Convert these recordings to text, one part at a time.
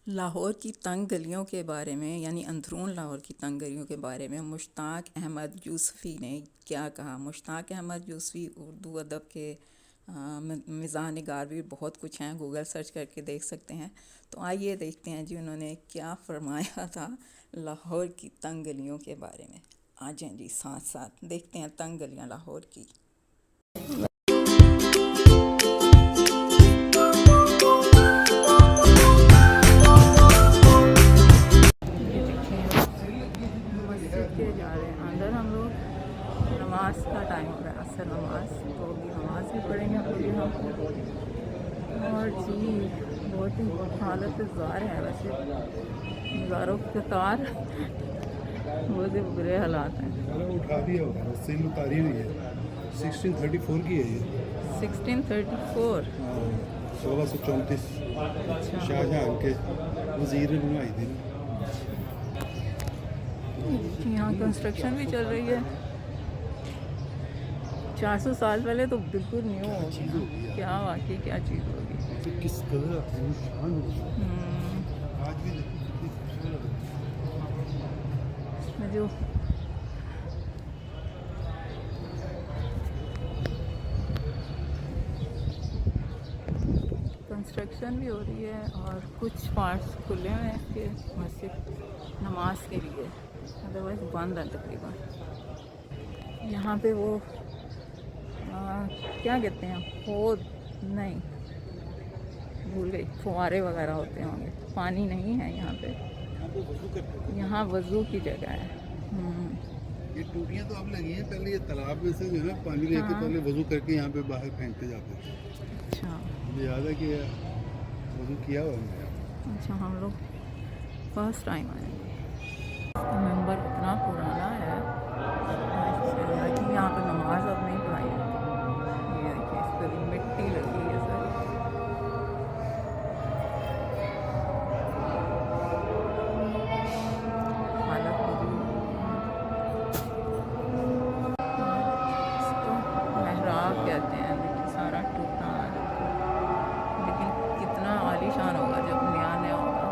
लाहौर की तंग गलियों के बारे में यानी अंदरून लाहौर की तंग गलियों के बारे में मुश्ताक अहमद यूसुफ़ी ने क्या कहा। मुश्ताक अहमद यूसुफ़ी उर्दू अदब के मिज़ाह निगार भी बहुत कुछ हैं, गूगल सर्च करके देख सकते हैं। तो आइए देखते हैं जी उन्होंने क्या फ़रमाया था लाहौर की तंग गलियों के बारे में। आ जाएं जी साथ साथ देखते हैं तंग गलियाँ लाहौर की। जा रहे हैं अंदर हम लोग, नमाज का टाइम हो रहा है, असर नमाज, तो अभी नमाज भी पढ़ेंगे अभी हम। और जी बहुत ही हालत ज़ार है, वैसे नज़ारों के तार बहुत ही बुरे हालात हैं। उठा दिया होगा, सील उतारी हुई है। 1634 की है ये। 1634 1634 अच्छा। शाहजहां के वजीर ने बनवाई थी। यहाँ कंस्ट्रक्शन भी चल रही है। 400 साल पहले तो बिल्कुल न्यू होगी। क्या वाकई क्या चीज़ होगी। किस कदर आलीशान आज भी जो कंस्ट्रक्शन भी हो रही है और कुछ पार्ट्स खुले हुए हैं इसके मस्जिद नमाज के लिए, अदरवाइज़ बंद है तकरीबन। यहाँ पे वो क्या कहते हैं, होद नहीं भूल गई, फुहारे वगैरह होते होंगे। पानी नहीं है यहाँ पे, यहाँ वज़ू की जगह है। ये टूटियां तो अब लगी हैं, पहले ये तालाब में से जो है ना पानी लेके पहले वजू करके यहाँ पे बाहर फेंकते जाते थे। अच्छा मुझे याद है कि वजू किया हुआ है। अच्छा, हम लोग फर्स्ट टाइम आएंगे। नंबर इतना पुराना है, यहाँ पे नमाज अब नहीं पढ़ाई जाती। ये देखिए इस पर मिट्टी लगी है सारी। हालत इसको मेहराब कहते हैं, देखिए सारा टूटा है। लेकिन कितना आलीशान होगा जब नया नया होगा।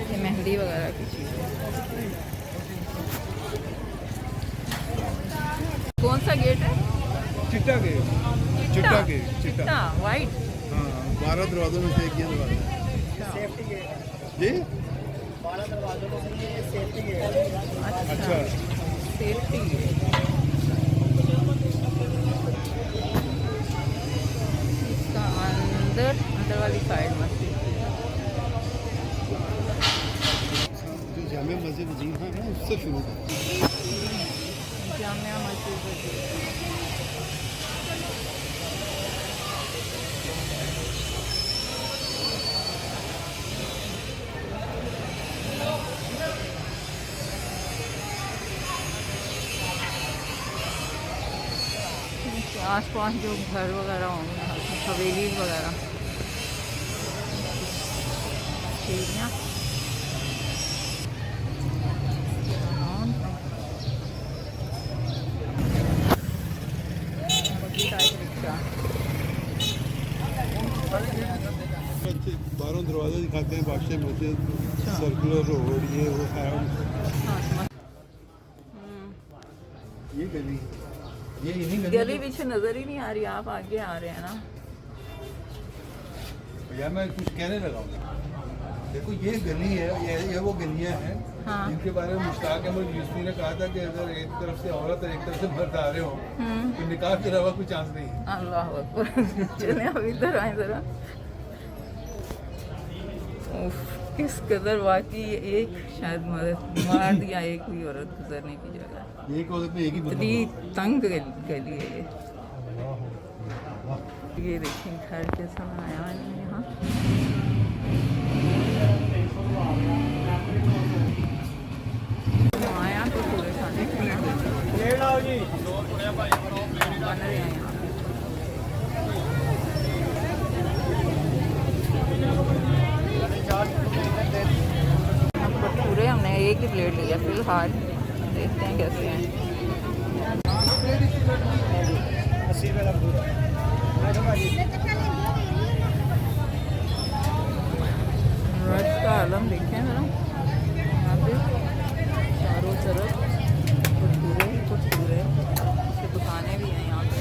ये मेहंदी वगैरह की चीज़ है। कौन सा गेट है? चिट्टा गेट। चिट्टा गेट। चिट्टा वाइट। हाँ, 12 दरवाजों में से एक ये दरवाजा सेफ्टी गेट जी। 12 दरवाजों में से ये सेफ्टी गेट। अच्छा सेफ्टी गेट। इसका अंदर वाली साइड मस्जिद, जो जामिया मस्जिद वजीर है ना उससे शुरू जामिया मस्जिद। आस पास जो घर वगैरह होंगे, हवेली वगैरह, सीढ़ियाँ, रिक्शा। 12 दरवाजे दिखाते हैं, बादशाह मस्जिद, सर्कुलर रोड, ये वो सारा। ये गली, ये इन्हीं गली पीछे नज़र ही नहीं आ रही, आप आगे आ रहे हैं ना। भैया मैं कुछ कहने लगा हूँ। देखो ये गली है, ये वो गलियाँ हैं जिनके बारे में मुश्ताक अहमद यूसुफ़ी ने कहा था कि अगर एक तरफ से औरत और एक तरफ से मर्द आ रहे हो तो निकाह के अलावा कोई चांस नहीं है। अल्लाह अकबर। चले अब इधर आए ज़रा। किस कदर वाकई एक शायद मर्द या एक भी औरत गुजरने की जगह, एक औरत में एक ही इतनी तंग गली है ये देखिए घर कैसा बनाया है यहाँ। आया तो पूरे खाने बन रहे हैं यहाँ। भटूरे हमने एक ही प्लेट लिया फिलहाल, देखते हैं कैसे हैं। 80 रुपये का पूरा। रश का आलम देखें ज़रा, यहाँ पे चारों तरफ कुरकुरे की दुकानें भी हैं यहाँ पे।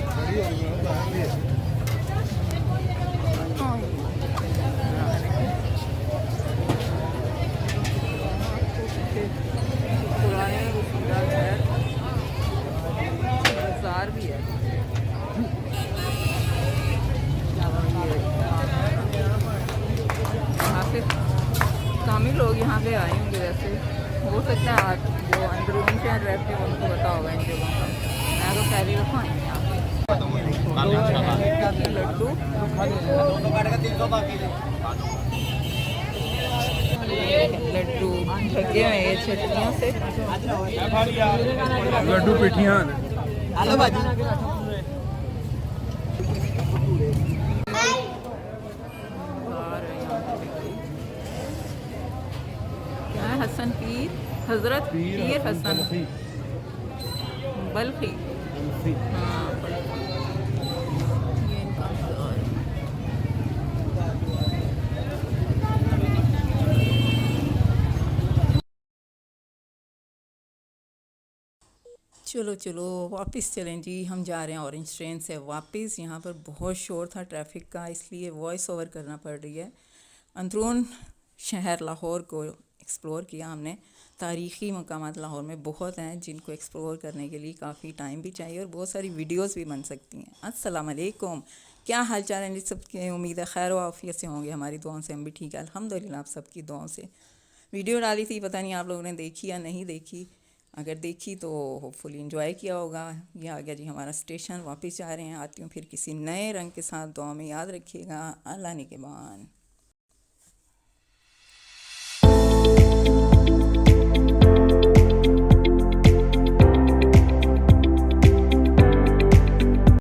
पुराने वसीला शहर बाजार भी है। यहाँ पे काफ़ी लोग यहाँ पे आए होंगे, वैसे हो सकता है आज जो अंदरून से रहते हैं उनको पता होगा इन जगहों का। मैं तो पहले रखा है यहाँ पे लड्डू। लड्डू ढके हुए हैं चटनियों से। लड्डू पिठियाँ क्या है, हसन पीर हजरत पीर हसन बल्खी। हाँ, ये इनका बाज़ार है। चलो चलो वापस चलें जी, हम जा रहे हैं ऑरेंज ट्रेन से वापस। यहाँ पर बहुत शोर था ट्रैफिक का, इसलिए वॉइस ओवर करना पड़ रही है। अंदरून शहर लाहौर को एक्सप्लोर किया हमने। तारीख़ी मकामात लाहौर में बहुत हैं जिनको एक्सप्लोर करने के लिए काफ़ी टाइम भी चाहिए और बहुत सारी वीडियोस भी बन सकती हैं। अस्सलाम वालेकुम, क्या हाल चाल है सबके? उम्मीद है खैर व आफियत से होंगे। हमारी दुआओं से हम भी ठीक है अल्हम्दुलिल्लाह। आप सबकी दुआओं से वीडियो डाली थी, पता नहीं आप लोगों ने देखी या नहीं देखी। अगर देखी तो होपफुली एंजॉय किया होगा। ये आ गया जी हमारा स्टेशन, वापस जा रहे हैं। आती हूँ फिर किसी नए रंग के साथ। दुआ में याद रखिएगा। अल्लाह निगहबान।